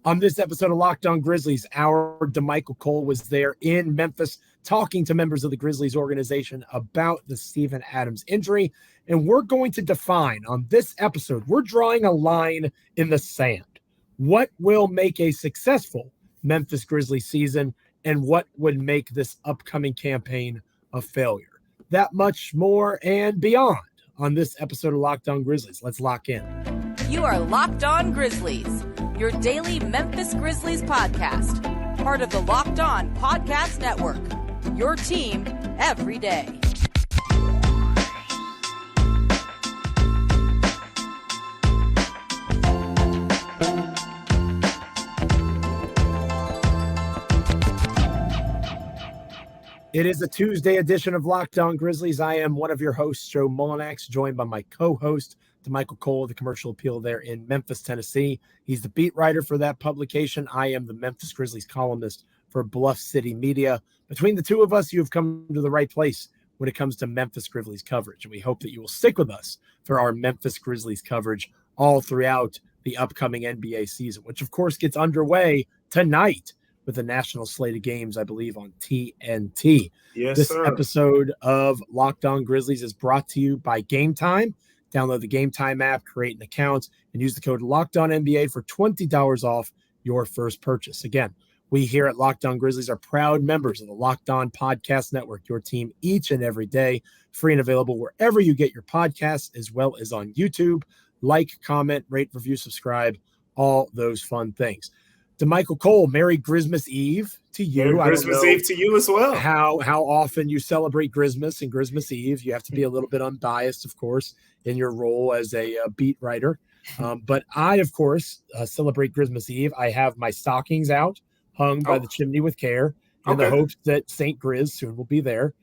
On this episode of Locked On Grizzlies, our Damichael Cole was there in Memphis talking to members of the Grizzlies organization about the Steven Adams injury. And we're going to define on this episode, we're drawing a line in the sand. What will make a successful Memphis Grizzlies season and what would make this upcoming campaign a failure? That much more and beyond on this episode of Locked On Grizzlies. Let's lock in. You are Locked On Grizzlies, your daily Memphis Grizzlies podcast, part of the Locked On Podcast Network, your team every day. It is a Tuesday edition of Locked On Grizzlies. I am one of your hosts, Joe Mullinax, joined by my co-host, Damichael Cole of the Commercial Appeal there in Memphis, Tennessee. He's the beat writer for that publication. I am the Memphis Grizzlies columnist for Bluff City Media. Between the two of us, you have come to the right place when it comes to Memphis Grizzlies coverage. And we hope that you will stick with us for our Memphis Grizzlies coverage all throughout the upcoming NBA season, which of course gets underway tonight with a national slate of games, I believe, on TNT. Yes, this sir. episode of Locked On Grizzlies is brought to you by Gametime. Download the Gametime app, create an account, and use the code LOCKEDONNBA for $20 off your first purchase. Again, we here at Locked On Grizzlies are proud members of the Locked On Podcast Network, your team each and every day, free and available wherever you get your podcasts, as well as on YouTube. Like, comment, rate, review, subscribe, all those fun things. Damichael Cole, Merry Christmas Eve to you. Merry Christmas Eve to you as well. How often you celebrate Christmas and Christmas Eve. You have to be a little bit unbiased, of course, in your role as a beat writer. But I, of course, celebrate Christmas Eve. I have my stockings out, hung by the chimney with care, in the hopes that St. Grizz soon will be there.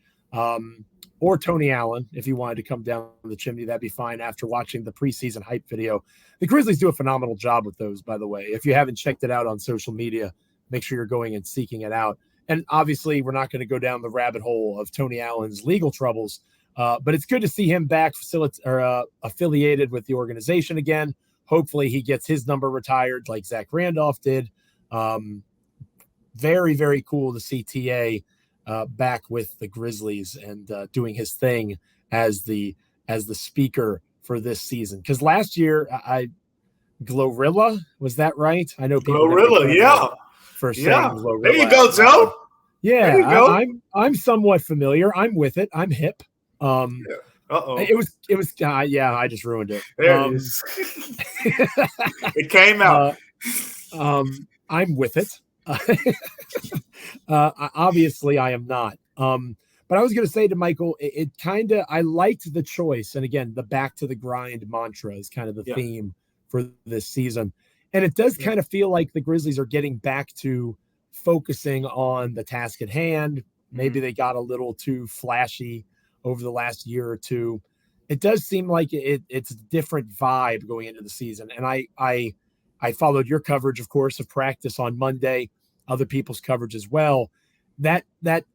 Or Tony Allen, if you wanted to come down the chimney, that'd be fine after watching the preseason hype video. The Grizzlies do a phenomenal job with those, by the way. If you haven't checked it out on social media, make sure you're going and seeking it out. And obviously, we're not going to go down the rabbit hole of Tony Allen's legal troubles, but it's good to see him back affiliated with the organization again. Hopefully, he gets his number retired like Zach Randolph did. Very, very cool to see TA back with the Grizzlies and doing his thing as the speaker for this season. Because last year, Glorilla, was that right? I know people Glorilla, yeah. For saying Glorilla. There you go, Joe. Yeah, there you go. I'm somewhat familiar. I'm with it. I'm hip. It was. I just ruined it. There it is. It came out. I'm with it. Obviously I am not. But I was going to say to Michael, it kind of, I liked the choice. And again, the back to the grind mantra is kind of the theme for this season. And it does kind of feel like the Grizzlies are getting back to focusing on the task at hand. Maybe they got a little too flashy over the last year or two. It does seem like it's a different vibe going into the season. And I followed your coverage, of course, of practice on Monday, other people's coverage as well. That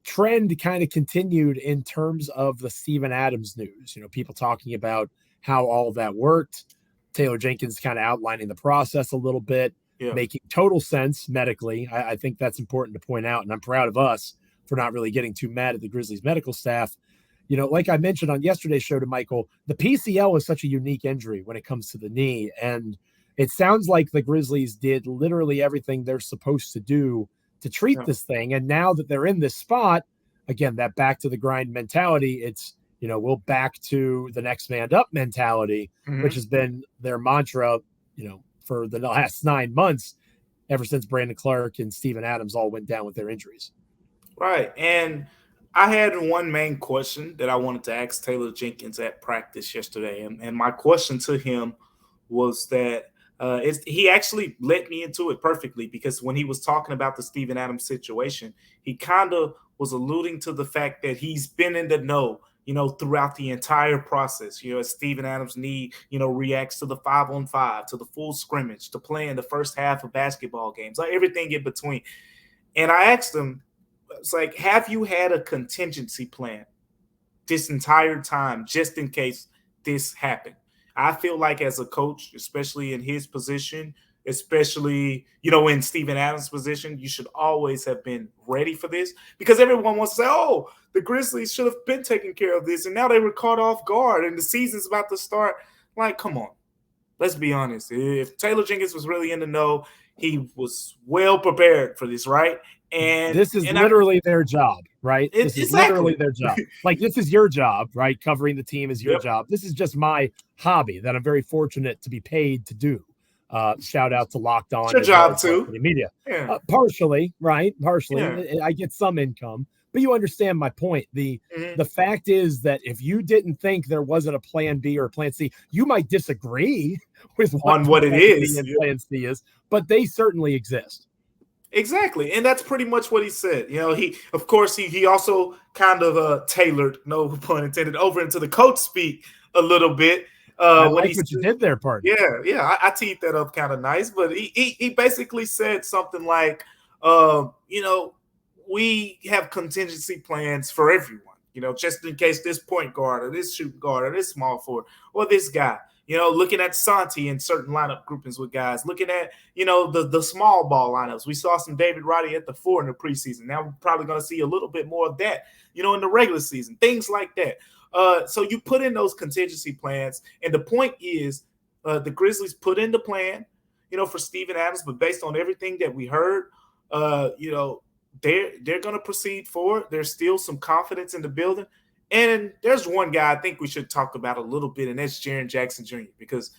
trend kind of continued in terms of the Steven Adams news. You know, people talking about how all of that worked. Taylor Jenkins kind of outlining the process a little bit, making total sense medically. I think that's important to point out, and I'm proud of us for not really getting too mad at the Grizzlies medical staff. You know, like I mentioned on yesterday's show to Michael, the PCL is such a unique injury when it comes to the knee, and it sounds like the Grizzlies did literally everything they're supposed to do to treat this thing. And now that they're in this spot, again, that back to the grind mentality, it's, you know, we'll back to the next man up mentality, which has been their mantra, you know, for the last 9 months, ever since Brandon Clark and Steven Adams all went down with their injuries. Right. And I had one main question that I wanted to ask Taylor Jenkins at practice yesterday. And my question to him was that, he actually led me into it perfectly, because when he was talking about the Steven Adams situation, he kind of was alluding to the fact that he's been in the know, you know, throughout the entire process. You know, as Steven Adams' knee, you know, reacts to the 5-on-5, to the full scrimmage, to playing the first half of basketball games, like everything in between. And I asked him, it's like, have you had a contingency plan this entire time just in case this happened? I feel like as a coach, especially in his position, especially, in Steven Adams' position. You should always have been ready for this, because everyone wants to say, oh, the Grizzlies should have been taking care of this, and now they were caught off guard, and the season's about to start. Like, come on. Let's be honest. If Taylor Jenkins was really in the know, he was well prepared for this, right? And this is literally their job, right? This is exactly. literally their job. Like, this is your job, right? Covering the team is your job. This is just my hobby that I'm very fortunate to be paid to do. Shout out to Locked On. It's your job too. Media. Yeah. Partially, right? Partially. Yeah. I get some income. But you understand my point. The fact is that if you didn't think there wasn't a plan B or a plan C, you might disagree with what it is. And plan C is, but they certainly exist. Exactly. And that's pretty much what he said. He also kind of tailored, no pun intended, over into the coach speak a little bit. I like what you did there, partner. Yeah. I teed that up kind of nice, but he basically said something like, we have contingency plans for everyone, just in case this point guard or this shooting guard or this small forward or this guy, looking at Santi in certain lineup groupings with guys, looking at, the small ball lineups. We saw some David Roddy at the 4 in the preseason. Now we're probably going to see a little bit more of that, in the regular season, things like that. So you put in those contingency plans. And the point is the Grizzlies put in the plan, for Steven Adams, but based on everything that we heard, they're going to proceed forward. There's still some confidence in the building. And there's one guy I think we should talk about a little bit, and that's Jaren Jackson Jr. Because,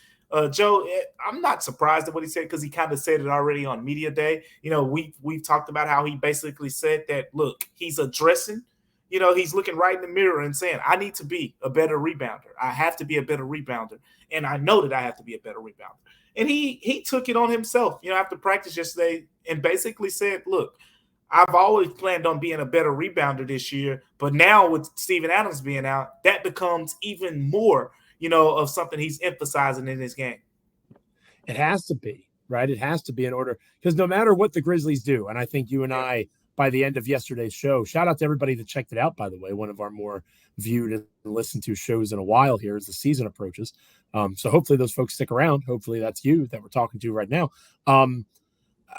Joe, I'm not surprised at what he said, because he kind of said it already on Media Day. We've talked about how he basically said that, look, he's addressing, he's looking right in the mirror and saying, I need to be a better rebounder. I have to be a better rebounder. And I know that I have to be a better rebounder. And he took it on himself, after practice yesterday, and basically said, look, I've always planned on being a better rebounder this year, but now with Steven Adams being out, that becomes even more, of something he's emphasizing in his game. It has to be, right? It has to be in order, because no matter what the Grizzlies do, and I think you and I, by the end of yesterday's show, shout out to everybody that checked it out, by the way, one of our more viewed and listened to shows in a while here as the season approaches. So hopefully those folks stick around. Hopefully that's you that we're talking to right now.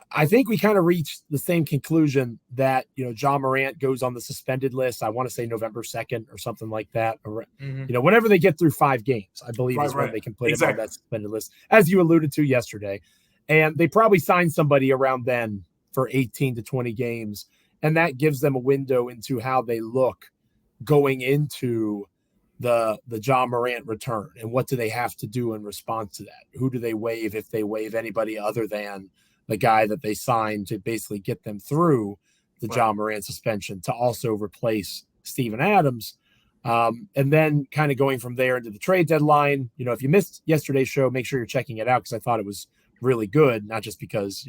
I think we kind of reached the same conclusion that, Ja Morant goes on the suspended list. I want to say November 2nd or something like that. Or, whenever they get through 5 games, I believe is when they can put him on that suspended list, as you alluded to yesterday. And they probably signed somebody around then for 18 to 20 games. And that gives them a window into how they look going into the Ja Morant return. And what do they have to do in response to that? Who do they waive, if they waive anybody other than the guy that they signed to basically get them through the Ja Morant suspension to also replace Steven Adams. And then kind of going from there into the trade deadline. If you missed yesterday's show, make sure you're checking it out, because I thought it was really good, not just because,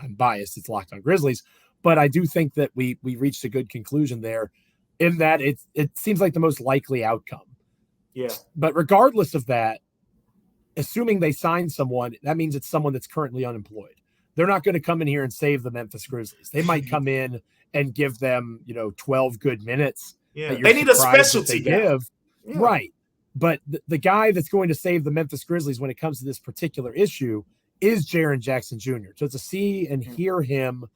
I'm biased, it's Locked On Grizzlies, but I do think that we reached a good conclusion there, in that it seems like the most likely outcome. Yeah. But regardless of that, assuming they sign someone, that means it's someone that's currently unemployed. They're not going to come in here and save the Memphis Grizzlies. They might come in and give them, 12 good minutes. Yeah, they need a specialty guy. Yeah. Right. But the guy that's going to save the Memphis Grizzlies when it comes to this particular issue is Jaren Jackson Jr. So to see and hear him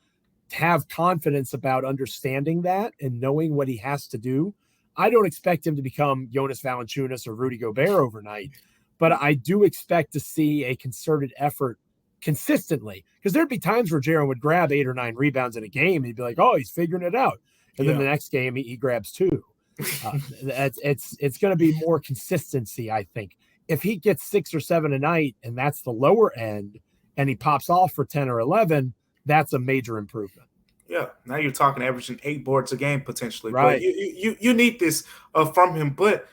have confidence about understanding that and knowing what he has to do, I don't expect him to become Jonas Valanciunas or Rudy Gobert overnight, but I do expect to see a concerted effort consistently, because there'd be times where Jaren would grab 8 or 9 rebounds in a game. And he'd be like, oh, he's figuring it out. And then the next game he grabs 2. It's going to be more consistency, I think. If he gets 6 or 7 a night, and that's the lower end, and he pops off for 10 or 11, that's a major improvement. Yeah, now you're talking averaging 8 boards a game potentially. Right. But you need this from him. But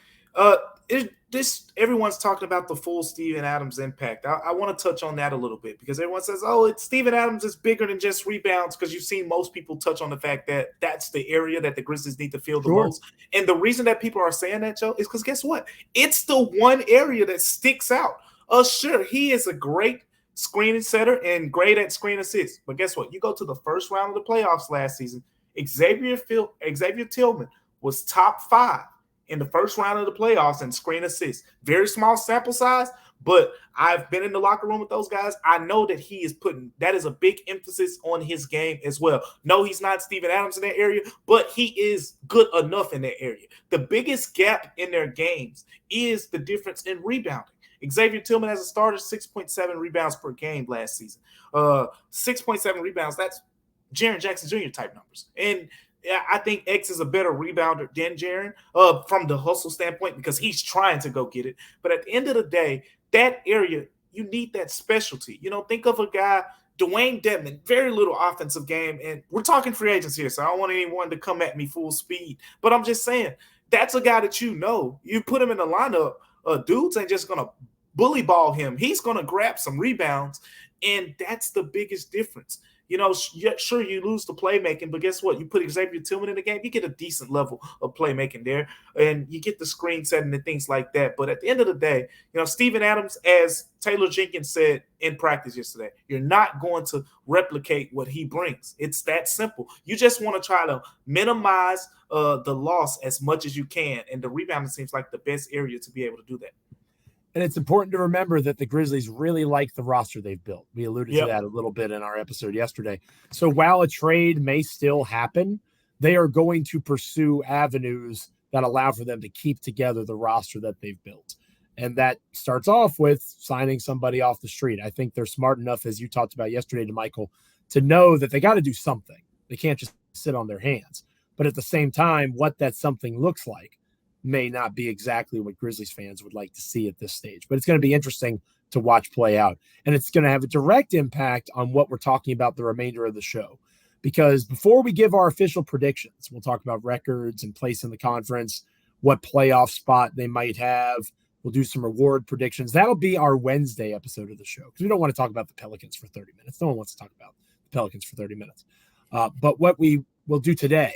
everyone's talking about the full Steven Adams impact. I want to touch on that a little bit, because everyone says, oh, it's Steven Adams is bigger than just rebounds, because you've seen most people touch on the fact that that's the area that the Grizzlies need to fill the most. And the reason that people are saying that, Joe, is because guess what? It's the one area that sticks out. Sure, he is a great screen setter and great at screen assists. But guess what? You go to the first round of the playoffs last season, Xavier Tillman was top 5 in the first round of the playoffs in screen assists. Very small sample size, But I've been in the locker room with those guys. I know that that is a big emphasis on his game as well. No, he's not Steven Adams in that area, but he is good enough in that area. The biggest gap in their games is the difference in rebounding. Xavier Tillman as a starter, 6.7 rebounds per game last season. 6.7 rebounds, that's Jaren Jackson Jr. type numbers. And I think X is a better rebounder than Jaren from the hustle standpoint because he's trying to go get it. But at the end of the day, that area, you need that specialty. Think of a guy, Dwayne Dedmon, very little offensive game. And we're talking free agents here, so I don't want anyone to come at me full speed. But I'm just saying, that's a guy that you put him in the lineup, dudes ain't just going to bully ball him. He's going to grab some rebounds, and that's the biggest difference. Sure, you lose the playmaking, but guess what? You put Xavier Tillman in the game, you get a decent level of playmaking there, and you get the screen setting and things like that. But at the end of the day, Steven Adams, as Taylor Jenkins said in practice yesterday, you're not going to replicate what he brings. It's that simple. You just want to try to minimize the loss as much as you can, and the rebounding seems like the best area to be able to do that. And it's important to remember that the Grizzlies really like the roster they've built. We alluded to that a little bit in our episode yesterday. So while a trade may still happen, they are going to pursue avenues that allow for them to keep together the roster that they've built. And that starts off with signing somebody off the street. I think they're smart enough, as you talked about yesterday, Damichael, to know that they got to do something. They can't just sit on their hands. But at the same time, what that something looks like may not be exactly what Grizzlies fans would like to see at this stage. But it's going to be interesting to watch play out. And it's going to have a direct impact on what we're talking about the remainder of the show. Because before we give our official predictions, we'll talk about records and place in the conference, what playoff spot they might have. We'll do some reward predictions. That'll be our Wednesday episode of the show because we don't want to talk about the Pelicans for 30 minutes. No one wants to talk about the Pelicans for 30 minutes. But what we will do today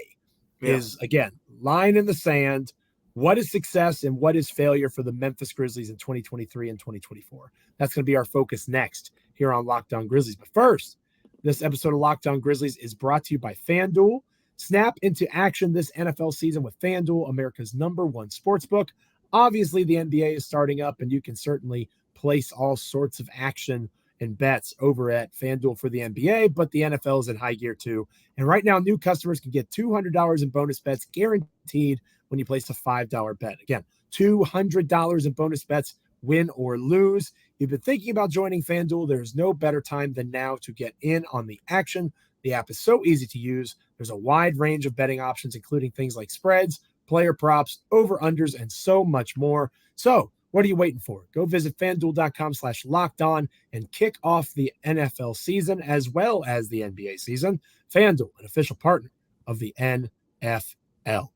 is, again, line in the sand. What is success and what is failure for the Memphis Grizzlies in 2023 and 2024? That's going to be our focus next here on Locked On Grizzlies. But first, this episode of Locked On Grizzlies is brought to you by FanDuel. Snap into action this NFL season with FanDuel, America's #1 sportsbook. Obviously, the NBA is starting up, and you can certainly place all sorts of action and bets over at FanDuel for the NBA, but the NFL is in high gear too. And right now, new customers can get $200 in bonus bets guaranteed when you place a $5 bet. Again, $200 in bonus bets, win or lose. You've been thinking about joining FanDuel. There's no better time than now to get in on the action. The app is so easy to use. There's a wide range of betting options, including things like spreads, player props, over-unders, and so much more. So what are you waiting for? Go visit FanDuel.com/LockedOn and kick off the NFL season as well as the NBA season. FanDuel, an official partner of the NFL.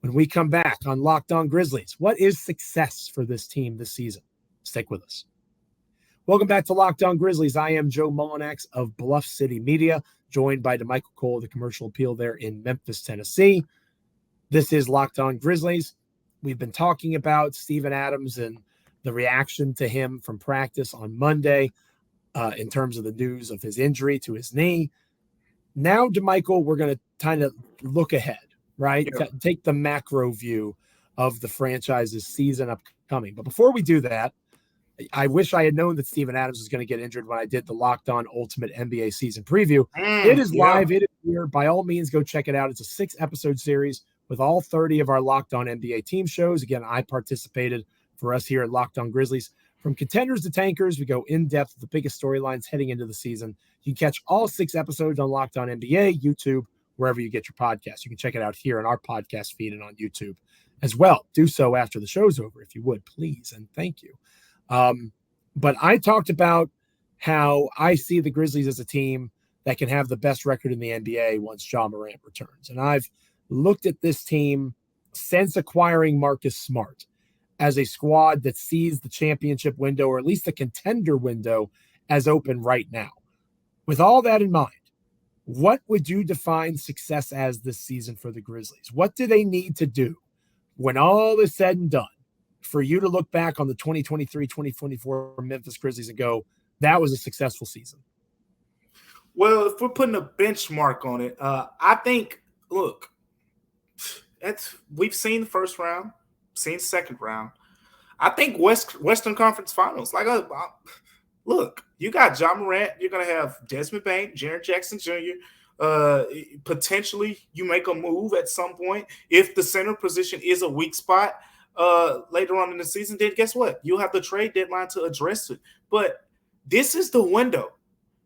When we come back on Locked On Grizzlies, what is success for this team this season? Stick with us. Welcome back to Locked On Grizzlies. I am Joe Mullinax of Bluff City Media, joined by Damichael Cole, the commercial appeal there in Memphis, Tennessee. This is Locked On Grizzlies. We've been talking about Steven Adams and the reaction to him from practice on Monday in terms of the news of his injury to his knee. Now, Damichael, we're going to kind of look ahead. Right? Yeah. Take the macro view of the franchise's season upcoming. But before we do that, I wish I had known that Steven Adams was going to get injured when I did the Locked On Ultimate NBA season preview. It is live. It is here. By all means, go check it out. It's a 6-episode series with all 30 of our Locked On NBA team shows. Again, I participated for us here at Locked On Grizzlies. From contenders to tankers, we go in depth with the biggest storylines heading into the season. You can catch all 6 episodes on Locked On NBA, YouTube, wherever you get your podcast. You can check it out here on our podcast feed and on YouTube as well. Do so after the show's over, if you would, please, and thank you. But I talked about how I see the Grizzlies as a team that can have the best record in the NBA once Ja Morant returns. And I've looked at this team since acquiring Marcus Smart as a squad that sees the championship window, or at least the contender window, as open right now. With all that in mind, what would you define success as this season for the Grizzlies? What do they need to do when all is said and done for you to look back on the 2023-2024 Memphis Grizzlies and go, that was a successful season? Well, if we're putting a benchmark on it, I think, look, we've seen the first round, seen second round. I think Western Conference Finals. Look, you got John Morant. You're going to have Desmond Bain, Jaren Jackson Jr. Potentially, you make a move at some point. If the center position is a weak spot later on in the season, then guess what? You'll have the trade deadline to address it. But this is the window.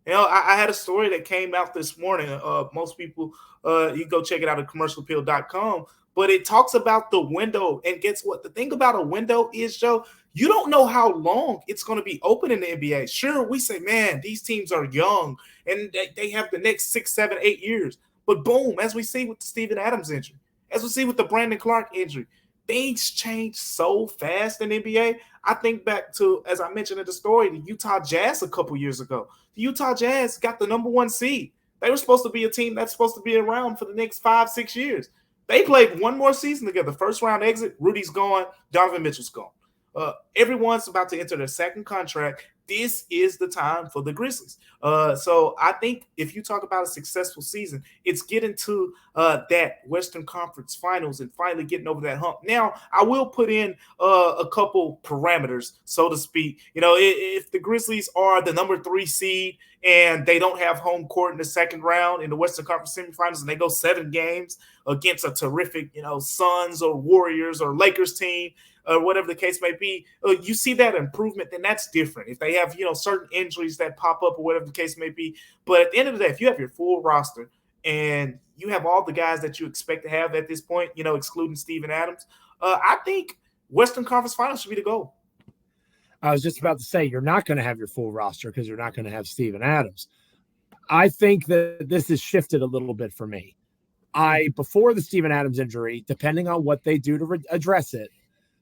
I had a story that came out this morning. Most people, you go check it out at commercialappeal.com. But it talks about the window. And guess what? The thing about a window is, Joe, you don't know how long it's going to be open in the NBA. Sure, we say, man, these teams are young and they have the next 6, 7, 8 years. But boom, as we see with the Steven Adams injury, as we see with the Brandon Clark injury, things change so fast in the NBA. I think back to, as I mentioned in the story, the Utah Jazz a couple years ago. The Utah Jazz got the number 1 seed. They were supposed to be a team that's supposed to be around for the next 5, 6 years. They played one more season together. First round exit, Rudy's gone, Donovan Mitchell's gone. Everyone's about to enter their second contract. This is the time for the Grizzlies. So I think if you talk about a successful season, it's getting to that Western Conference Finals and finally getting over that hump. Now, I will put in a couple parameters, so to speak. If the Grizzlies are the number 3 seed and they don't have home court in the second round in the Western Conference semifinals and they go 7 games against a terrific, Suns or Warriors or Lakers team, or whatever the case may be, you see that improvement, then that's different. If they have, certain injuries that pop up or whatever the case may be. But at the end of the day, if you have your full roster and you have all the guys that you expect to have at this point, excluding Steven Adams, I think Western Conference Finals should be the goal. I was just about to say, you're not going to have your full roster because you're not going to have Steven Adams. I think that this has shifted a little bit for me. Before the Steven Adams injury, depending on what they do to address it,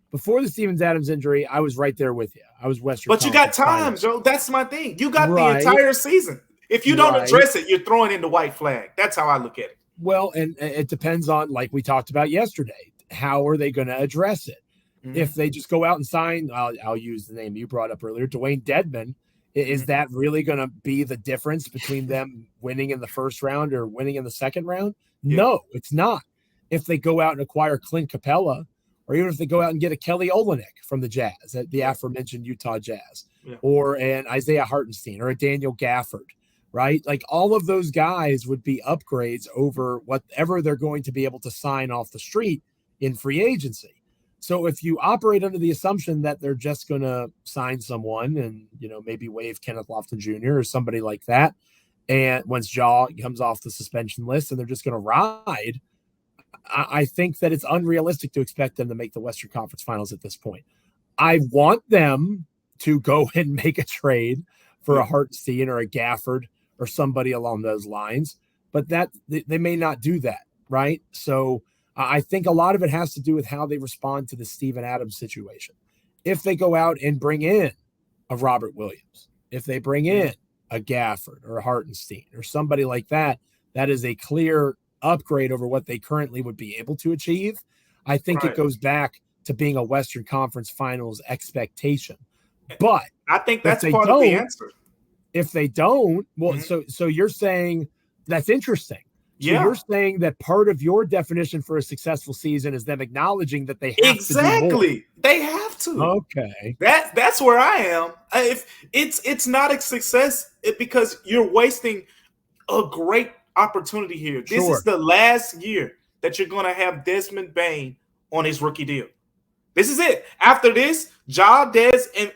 before the Steven Adams injury, I was right there with you. I was Western. But you got time, Joe. That's my thing. You got the entire season. If you don't address it, you're throwing in the white flag. That's how I look at it. Well, and it depends on, like we talked about yesterday, how are they going to address it? Mm-hmm. If they just go out and sign, I'll use the name you brought up earlier, Dwayne Dedmon, is that really going to be the difference between them winning in the first round or winning in the second round? Yeah. No, it's not. If they go out and acquire Clint Capella, or even if they go out and get a Kelly Olynyk from the Jazz, the aforementioned Utah Jazz, or an Isaiah Hartenstein or a Daniel Gafford, right? Like all of those guys would be upgrades over whatever they're going to be able to sign off the street in free agency. So if you operate under the assumption that they're just going to sign someone and, maybe waive Kenneth Lofton Jr. or somebody like that, and once Ja comes off the suspension list and they're just going to ride, I think that it's unrealistic to expect them to make the Western Conference Finals at this point. I want them to go and make a trade for a Hartenstein or a Gafford or somebody along those lines, but that they may not do that, right? So I think a lot of it has to do with how they respond to the Steven Adams situation. If they go out and bring in a Robert Williams, if they bring in a Gafford or a Hartenstein or somebody like that, that is a clear upgrade over what they currently would be able to achieve. I think it goes back to being a Western Conference Finals expectation. But I think that's part of the answer. If they don't, well, so you're saying that's interesting. So you're saying that part of your definition for a successful season is them acknowledging that they have to do more. They have to. Okay. That's where I am. If it's not a success because you're wasting a great opportunity here. This is the last year that you're going to have Desmond Bain on his rookie deal. This is it. After this, Ja, Des, and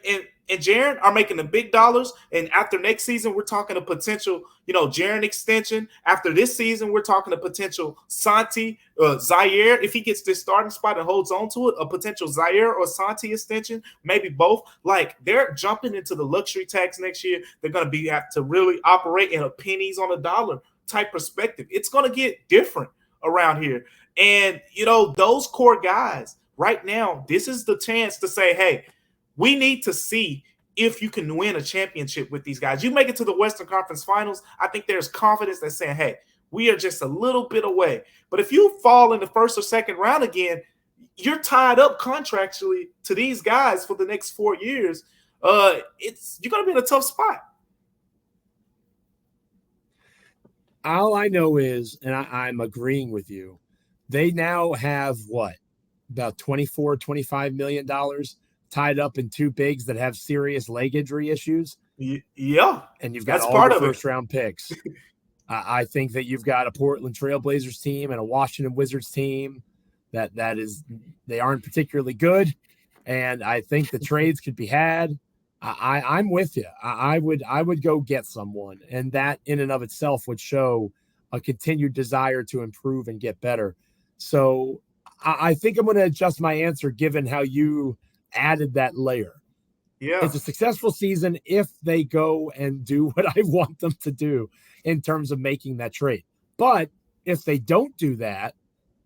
Jaren are making the big dollars. And after next season, we're talking a potential, Jaren extension. After this season, we're talking a potential Santi, Zaire. If he gets this starting spot and holds on to it, a potential Zaire or Santi extension, maybe both. Like they're jumping into the luxury tax next year. They're going to have to really operate in a pennies on a dollar type perspective. It's going to get different around here. And, those core guys right now, this is the chance to say, hey, we need to see if you can win a championship with these guys. You make it to the Western Conference Finals, I think there's confidence that's saying, hey, we are just a little bit away. But if you fall in the first or second round again, you're tied up contractually to these guys for the next 4 years. You're going to be in a tough spot. All I know is, and I'm agreeing with you, they now have about $24, $25 million tied up in two bigs that have serious leg injury issues. Yeah. And you've got That's all part the of it. first-round picks. I think that you've got a Portland Trailblazers team and a Washington Wizards team they aren't particularly good. And I think the trades could be had. I'm with you. I would go get someone. And that in and of itself would show a continued desire to improve and get better. So I think I'm going to adjust my answer given how you added that layer. Yeah. It's a successful season if they go and do what I want them to do in terms of making that trade. But if they don't do that,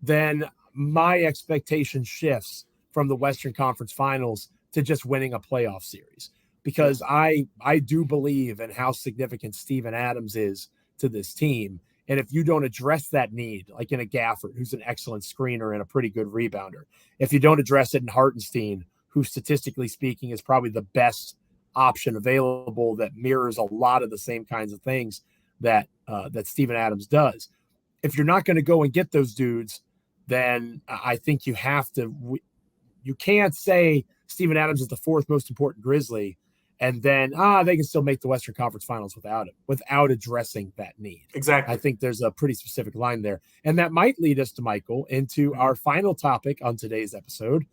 then my expectation shifts from the Western Conference Finals to just winning a playoff series, because I do believe in how significant Steven Adams is to this team. And if you don't address that need, like in a Gafford, who's an excellent screener and a pretty good rebounder, if you don't address it in Hartenstein, who statistically speaking is probably the best option available that mirrors a lot of the same kinds of things that Steven Adams does. If you're not going to go and get those dudes, then I think you have to. You can't say Steven Adams is the fourth most important Grizzly, and then they can still make the Western Conference Finals without him, without addressing that need. Exactly. I think there's a pretty specific line there, and that might lead us, Damichael, into our final topic on today's episode.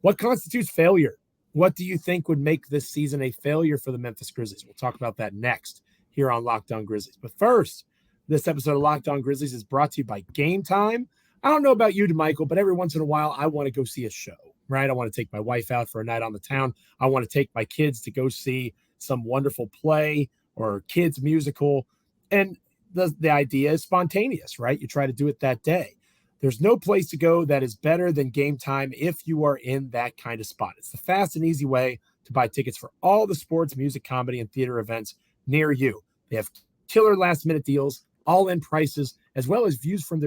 What constitutes failure? What do you think would make this season a failure for the Memphis Grizzlies? We'll talk about that next here on Locked On Grizzlies. But first, this episode of Locked On Grizzlies is brought to you by Gametime. I don't know about you, Damichael, but every once in a while, I want to go see a show, right? I want to take my wife out for a night on the town. I want to take my kids to go see some wonderful play or kids musical. And the idea is spontaneous, right? You try to do it that day. There's no place to go that is better than Gametime if you are in that kind of spot. It's the fast and easy way to buy tickets for all the sports, music, comedy, and theater events near you. They have killer last-minute deals, all-in prices, as well as views from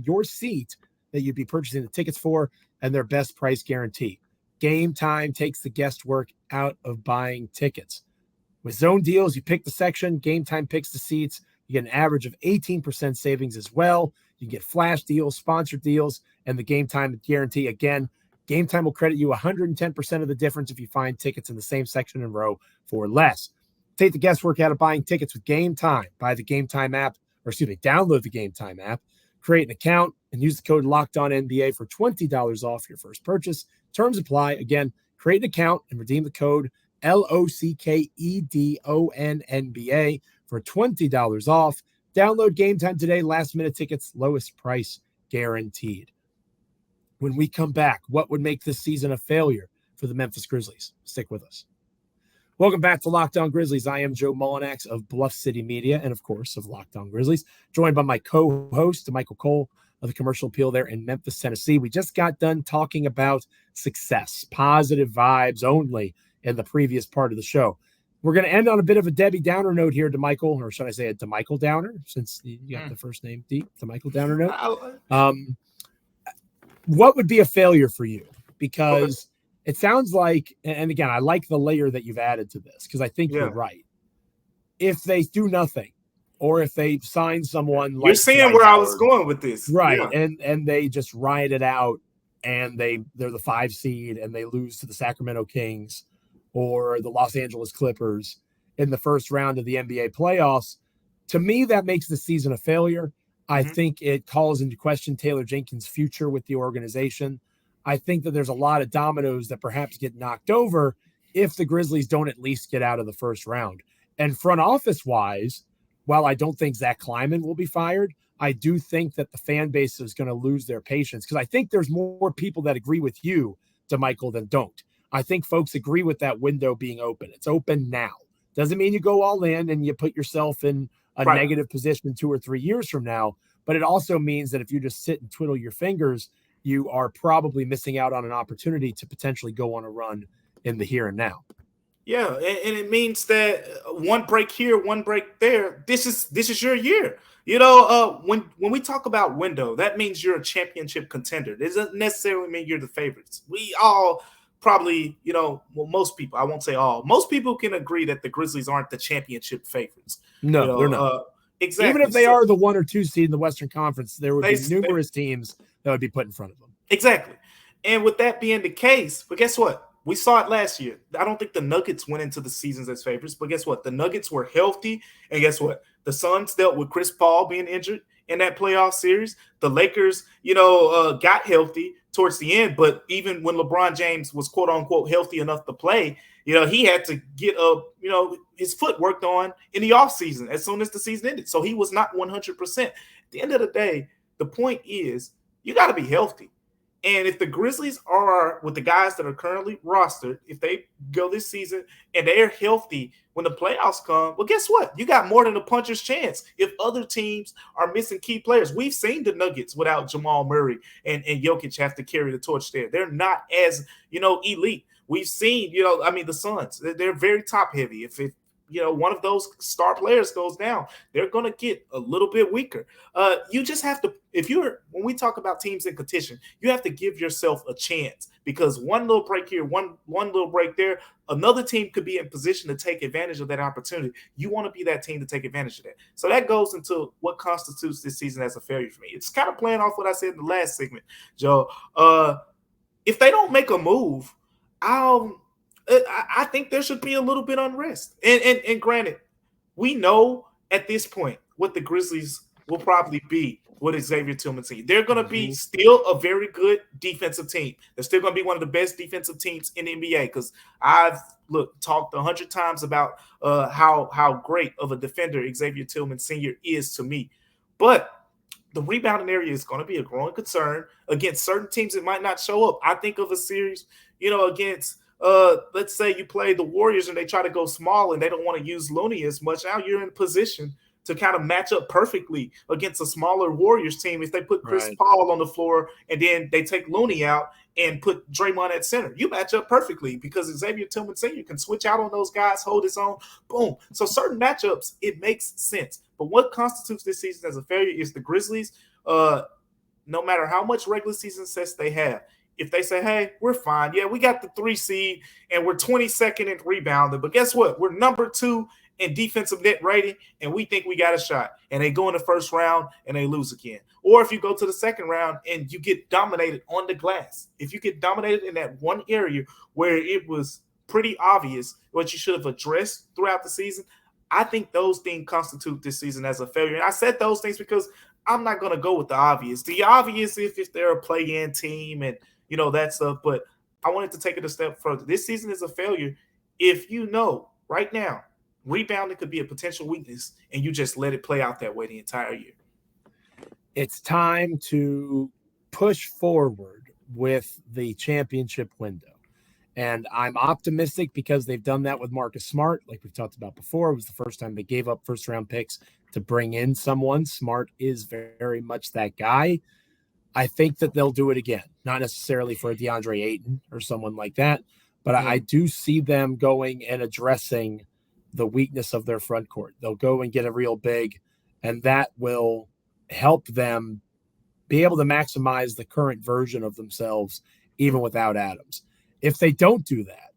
your seat that you'd be purchasing the tickets for, and their best price guarantee. Gametime takes the guesswork out of buying tickets. With zone deals, you pick the section, Gametime picks the seats. You get an average of 18% savings as well. You can get flash deals, sponsored deals, and the Gametime guarantee. Again, Gametime will credit you 110% of the difference if you find tickets in the same section and row for less. Take the guesswork out of buying tickets with Gametime. Buy the Gametime app, download the Gametime app, create an account, and use the code LOCKEDONNBA for $20 off your first purchase. Terms apply. Again, create an account and redeem the code LOCKEDONNBA for $20 off. Download Gametime today. Last-minute tickets, lowest price guaranteed. When we come back, what would make this season a failure for the Memphis Grizzlies? Stick with us. Welcome back to Locked On Grizzlies. I am Joe Mullinax of Bluff City Media and, of course, of Locked On Grizzlies, joined by my co-host, Damichael Cole of the Commercial Appeal there in Memphis, Tennessee. We just got done talking about success, positive vibes only in the previous part of the show. We're going to end on a bit of a Debbie Downer note here, Damichael, or should I say a Damichael Downer, since you got the first name deep, Damichael Downer note. What would be a failure for you? Because it sounds like, and again, I like the layer that you've added to this, because I think you're right. If they do nothing, or if they sign someone like you're seeing where I was going with this. Right. Yeah. And they just ride it out, and they're the 5 seed and they lose to the Sacramento Kings or the Los Angeles Clippers in the first round of the NBA playoffs. To me, that makes the season a failure. I think it calls into question Taylor Jenkins' future with the organization. I think that there's a lot of dominoes that perhaps get knocked over if the Grizzlies don't at least get out of the first round. And front office wise, while I don't think Zach Kleiman will be fired, I do think that the fan base is going to lose their patience, because I think there's more people that agree with you, Damichael, than don't. I think folks agree with that window being open. It's open now. Doesn't mean you go all in and you put yourself in a negative position 2 or 3 years from now. But it also means that if you just sit and twiddle your fingers, you are probably missing out on an opportunity to potentially go on a run in the here and now. Yeah, and it means that one break here, one break there. This is your year. You know, when we talk about window, that means you're a championship contender. It doesn't necessarily mean you're the favorites. We all probably, most people, I won't say all, most people can agree that the Grizzlies aren't the championship favorites. No, they're not. Exactly. Even if they are the 1 or 2 seed in the Western Conference, there would be numerous teams that would be put in front of them. Exactly. And with that being the case, but guess what? We saw it last year. I don't think the Nuggets went into the seasons as favorites, but guess what? The Nuggets were healthy, and guess what? The Suns dealt with Chris Paul being injured in that playoff series. The Lakers, got healthy towards the end, but even when LeBron James was quote unquote healthy enough to play, he had to get his foot worked on in the offseason as soon as the season ended. So he was not 100%. At the end of the day, the point is you got to be healthy. And if the Grizzlies are with the guys that are currently rostered, if they go this season and they're healthy when the playoffs come, well, guess what? You got more than a puncher's chance if other teams are missing key players. We've seen the Nuggets without Jamal Murray and Jokic have to carry the torch there. They're not as, elite. We've seen, the Suns, they're very top heavy. If one of those star players goes down, they're going to get a little bit weaker. You just have to, when we talk about teams in contention, you have to give yourself a chance, because one little break here, one little break there, another team could be in position to take advantage of that opportunity. You want to be that team to take advantage of that. So that goes into what constitutes this season as a failure for me. It's kind of playing off what I said in the last segment, Joe. If they don't make a move, I think there should be a little bit unrest. And granted, we know at this point what the Grizzlies will probably be with Xavier Tillman's team. They're going to be still a very good defensive team. They're still going to be one of the best defensive teams in the NBA, because I've talked 100 times about how great of a defender Xavier Tillman Sr. is to me. But the rebounding area is going to be a growing concern against certain teams that might not show up. I think of a series, against let's say you play the Warriors and they try to go small and they don't want to use Looney as much. Now you're in position to kind of match up perfectly against a smaller Warriors team if they put Chris Paul on the floor and then they take Looney out and put Draymond at center. You match up perfectly because Xavier Tillman Sr. can switch out on those guys, hold his own, boom. So certain matchups, it makes sense. But what constitutes this season as a failure is the Grizzlies, no matter how much regular season success they have, if they say, hey, we're fine. Yeah, we got the 3 seed and we're 22nd in rebounding. But guess what? We're number 2 in defensive net rating, and we think we got a shot. And they go in the first round and they lose again. Or if you go to the second round and you get dominated on the glass, if you get dominated in that one area where it was pretty obvious what you should have addressed throughout the season, I think those things constitute this season as a failure. And I said those things because I'm not going to go with the obvious. The obvious is if they're a play-in team and, that stuff. But I wanted to take it a step further. This season is a failure if right now rebounding could be a potential weakness and you just let it play out that way the entire year. It's time to push forward with the championship window. And I'm optimistic because they've done that with Marcus Smart. Like we've talked about before, it was the first time they gave up first-round picks to bring in someone. Smart is very much that guy. I think that they'll do it again, not necessarily for a DeAndre Ayton or someone like that, but I do see them going and addressing the weakness of their front court. They'll go and get a real big, and that will help them be able to maximize the current version of themselves, even without Adams. If they don't do that,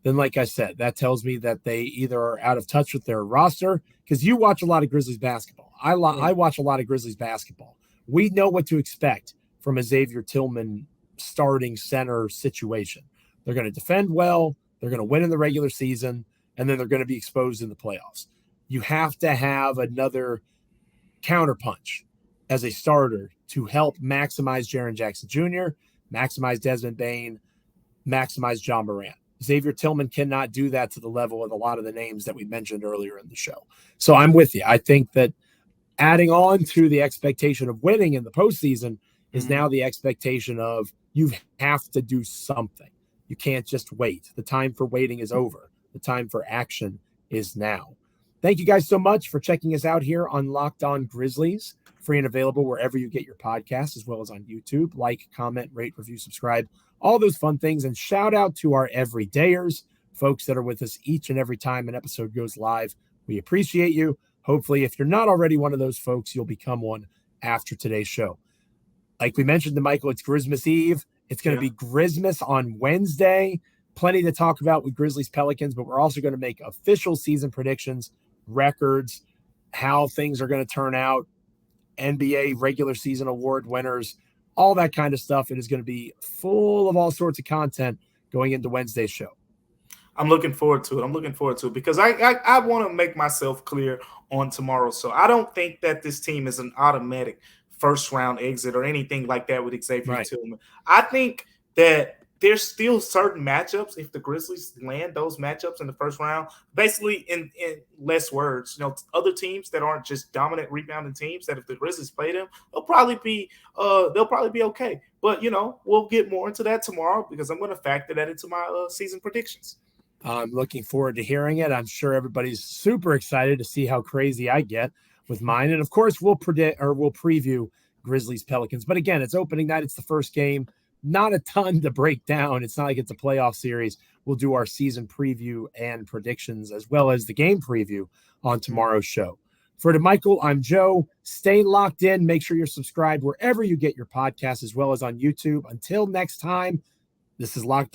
then like I said, that tells me that they either are out of touch with their roster, because you watch a lot of Grizzlies basketball. I watch a lot of Grizzlies basketball. We know what to expect from a Xavier Tillman starting center situation. They're going to defend well, they're going to win in the regular season, and then they're going to be exposed in the playoffs. You have to have another counterpunch as a starter to help maximize Jaren Jackson Jr., maximize Desmond Bane, maximize John Morant. Xavier Tillman cannot do that to the level of a lot of the names that we mentioned earlier in the show. So I'm with you. I think that adding on to the expectation of winning in the postseason is now the expectation of you have to do something. You can't just wait. The time for waiting is over. The time for action is now. Thank you guys so much for checking us out here on Locked On Grizzlies. Free and available wherever you get your podcasts, as well as on YouTube. Like, comment, rate, review, subscribe, all those fun things. And shout out to our everydayers, folks that are with us each and every time an episode goes live. We appreciate you. Hopefully, if you're not already one of those folks, you'll become one after today's show. Like we mentioned to Michael, it's Christmas Eve. It's going to be Christmas on Wednesday. Plenty to talk about with Grizzlies Pelicans, but we're also going to make official season predictions, records, how things are going to turn out, NBA regular season award winners, all that kind of stuff. It is going to be full of all sorts of content going into Wednesday's show. I'm looking forward to it. Because I want to make myself clear on tomorrow. So I don't think that this team is an automatic first round exit or anything like that with Xavier Tillman. I think that there's still certain matchups. If the Grizzlies land those matchups in the first round, basically in less words, other teams that aren't just dominant rebounding teams, that if the Grizzlies play them, they'll probably be okay. But we'll get more into that tomorrow because I'm going to factor that into my season predictions. I'm looking forward to hearing it. I'm sure everybody's super excited to see how crazy I get with mine. And of course, we'll preview Grizzlies Pelicans. But again, it's opening night. It's the first game. Not a ton to break down. It's not like it's a playoff series. We'll do our season preview and predictions as well as the game preview on tomorrow's show. For Damichael, I'm Joe. Stay locked in. Make sure you're subscribed wherever you get your podcasts as well as on YouTube. Until next time, this is Locked